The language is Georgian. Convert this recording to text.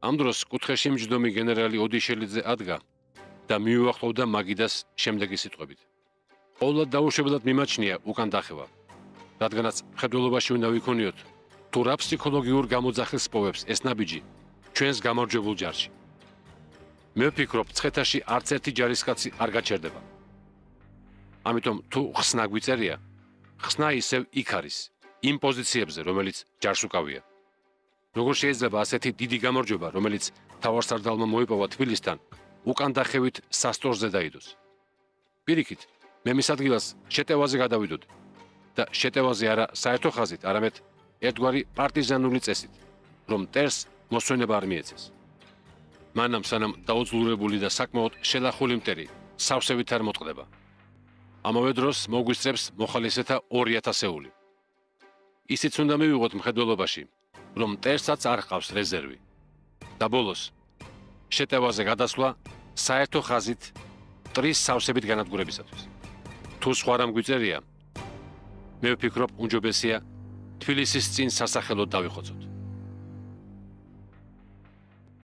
ამ დროს კუთხეში მჯდომი გენერალი ოდიშელიძე ადგა და მიუახლოვდა მაგიდას შემდეგი სიტყვებით. ყოველად დაუშვებლად მიმაჩნია უკან დახევა, რადგანაც მხედველობაში უნდა ვიქონიოთ, თუ რა ფსიქოლოგიურ გამოძახილს პოვებს ეს ნაბიჯი ჩვენს გამარჯვებულ ჯარში. მე ვფიქრობ, მცხეთაში არც ერთი ჯარისკაცი არ გაჩერდება. ამიტომ თუ ხსნა გვიწერია, ხსნა ისევ იქ არის, იმ პოზიციებზე, რომელიც ჯარს უკავია. როგორ შეიძლება ასეთი დიდი გამარჯვება, რომელიც მთავარსარდალმა მოიპოვა თბილისთან, უკან დახევით სასტორზე დაიდოს. პირიქით, მე მის ადგილას შეტევაზე გადავიდოდ და შეტევაზე არა საერთო ხაზით, არამედ ერთგვარი პარტიზანული წესით, რომ მტერს მოსვენება არ მიეცეს. მანამ სანამ დაუძლურებული და საკმაოდ შელახული მტერი სავსებით არ მოტყდება. ამავე დროს მოგვისწრებს მოხალისეთა 2000-ეული. ისიც უნდა მივიღოთ მხედველობაში, რომ მტერსაც არ ჰყავს რეზერვი. და ბოლოს, შეტევაზე გადასვლა საერთო ხაზით მტრის სავსებით განადგურებისათვის. თუ სხვა რამ გვიწერია, მე ვფიქრობ, უმჯობესია თბილისის წინ სასახელოდ დავიხოცოთ.